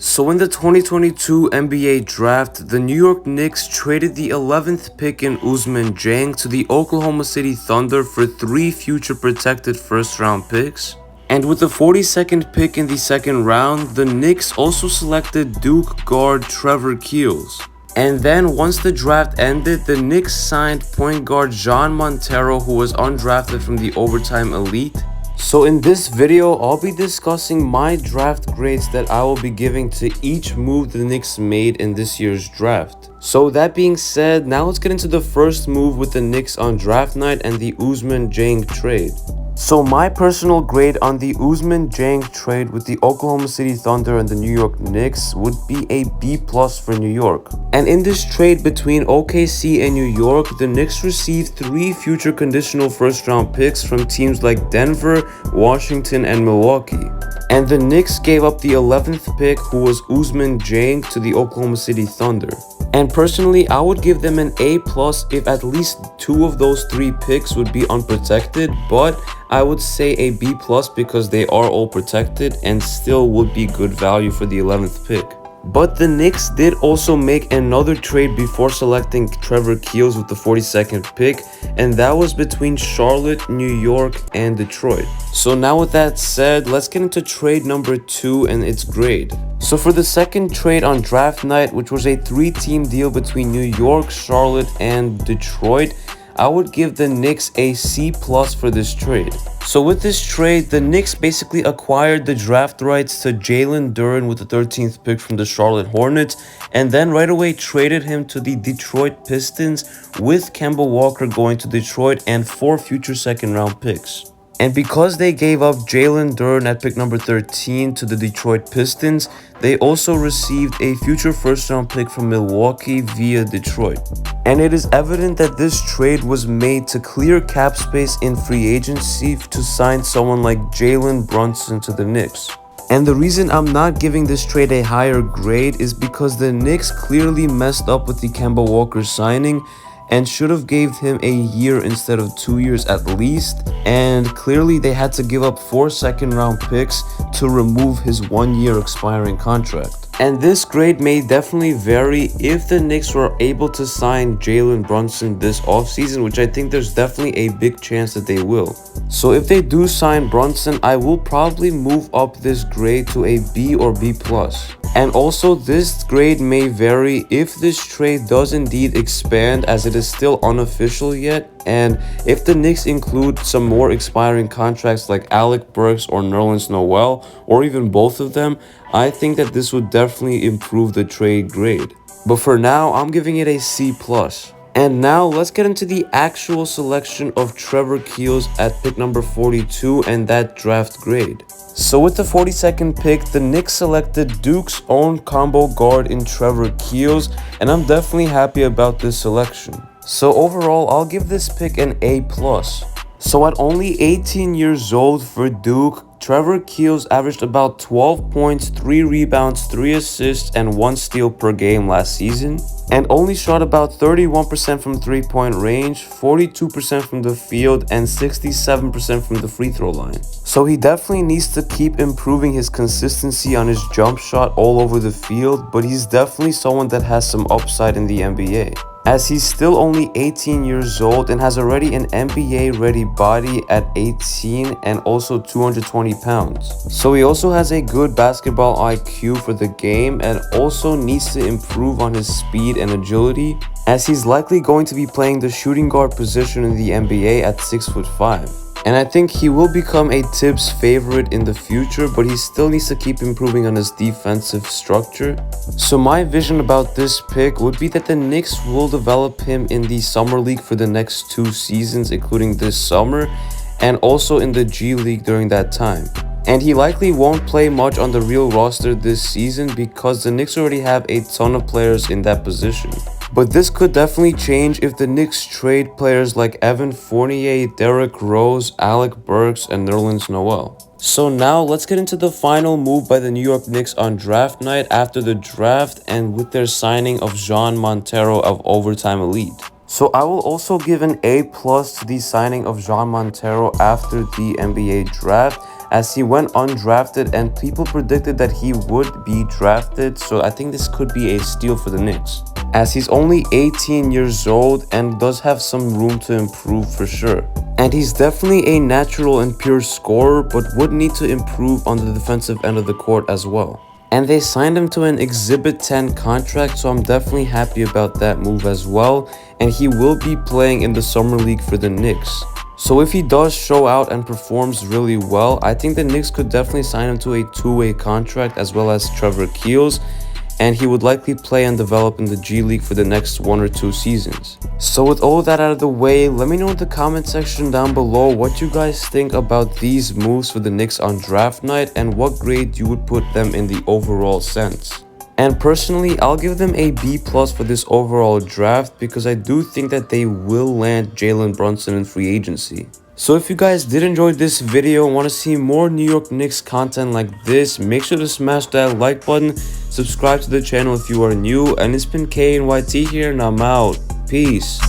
So in the 2022 NBA draft, the New York Knicks traded the 11th pick in Ousmane Dieng to the Oklahoma City Thunder for 3 future protected first-round picks. And with the 42nd pick in the second round, the Knicks also selected Duke guard Trevor Keels. And then once the draft ended, the Knicks signed point guard Jean Montero, who was undrafted from the Overtime Elite. So in this video, I'll be discussing my draft grades that I will be giving to each move the Knicks made in this year's draft. So that being said, now let's get into the first move with the Knicks on draft night and the Ousmane Dieng trade. So my personal grade on the Ousmane Dieng trade with the Oklahoma City Thunder and the New York Knicks would be a B+ for New York. And in this trade between OKC and New York, the Knicks received 3 future conditional first-round picks from teams like Denver, Washington, and Milwaukee. And the Knicks gave up the 11th pick, who was Ousmane Dieng, to the Oklahoma City Thunder. And personally, I would give them an A+ if at least 2 of those 3 picks would be unprotected, but I would say a B+ because they are all protected and still would be good value for the 11th pick. But the Knicks did also make another trade before selecting Trevor Keels with the 42nd pick, and that was between Charlotte, New York, and Detroit. So now with that said, let's get into trade number 2 and its grade. So for the second trade on draft night, which was a 3-team deal between New York, Charlotte, and Detroit, I would give the Knicks a C+ for this trade. So with this trade, the Knicks basically acquired the draft rights to Jalen Duren with the 13th pick from the Charlotte Hornets, and then right away traded him to the Detroit Pistons with Kemba Walker going to Detroit and 4 future second-round picks. And because they gave up Jalen Duren at pick number 13 to the Detroit Pistons, they also received a future first-round pick from Milwaukee via Detroit. And it is evident that this trade was made to clear cap space in free agency to sign someone like Jalen Brunson to the Knicks. And the reason I'm not giving this trade a higher grade is because the Knicks clearly messed up with the Kemba Walker signing and should have gave him a year instead of 2 years at least, and clearly they had to give up 4 second-round picks to remove his 1-year expiring contract. And this grade may definitely vary if the Knicks were able to sign Jalen Brunson this offseason, which I think there's definitely a big chance that they will. So if they do sign Brunson, I will probably move up this grade to a B or B+. And also this grade may vary if this trade does indeed expand, as it is still unofficial yet, and if the Knicks include some more expiring contracts like Alec Burks or Nerlens Noel, or even both of them, I think that this would definitely improve the trade grade. But for now, I'm giving it a C+. And now let's get into the actual selection of Trevor Keels at pick number 42 and that draft grade. So with the 42nd pick, the Knicks selected Duke's own combo guard in Trevor Keels, and I'm definitely happy about this selection. So overall, I'll give this pick an A+. So at only 18 years old for Duke, Trevor Keels averaged about 12 points, 3 rebounds, 3 assists, and 1 steal per game last season, and only shot about 31% from three-point range, 42% from the field, and 67% from the free throw line. So he definitely needs to keep improving his consistency on his jump shot all over the field, but he's definitely someone that has some upside in the NBA, as he's still only 18 years old and has already an NBA-ready body at 18 and also 220 pounds. So he also has a good basketball IQ for the game and also needs to improve on his speed and agility, as he's likely going to be playing the shooting guard position in the NBA at 6'5". And I think he will become a Tibbs favorite in the future, but he still needs to keep improving on his defensive structure. So my vision about this pick would be that the Knicks will develop him in the Summer League for the next 2 seasons, including this summer, and also in the G League during that time. And he likely won't play much on the real roster this season because the Knicks already have a ton of players in that position. But this could definitely change if the Knicks trade players like Evan Fournier, Derrick Rose, Alec Burks, and Nerlens Noel. So now let's get into the final move by the New York Knicks on draft night after the draft and with their signing of Jean Montero of Overtime Elite. So I will also give an A+ to the signing of Jean Montero after the NBA draft, as he went undrafted and people predicted that he would be drafted, so I think this could be a steal for the Knicks, as he's only 18 years old and does have some room to improve for sure. And he's definitely a natural and pure scorer, but would need to improve on the defensive end of the court as well. And they signed him to an Exhibit 10 contract, so I'm definitely happy about that move as well. And he will be playing in the Summer League for the Knicks. So if he does show out and performs really well, I think the Knicks could definitely sign him to a two-way contract, as well as Trevor Keels, and he would likely play and develop in the G League for the next 1 or 2 seasons. So with all that out of the way, let me know in the comment section down below what you guys think about these moves for the Knicks on draft night and what grade you would put them in the overall sense. And personally, I'll give them a B+ for this overall draft because I do think that they will land Jalen Brunson in free agency. So if you guys did enjoy this video and want to see more New York Knicks content like this, make sure to smash that like button, subscribe to the channel if you are new, and it's been KNYT here and I'm out. Peace.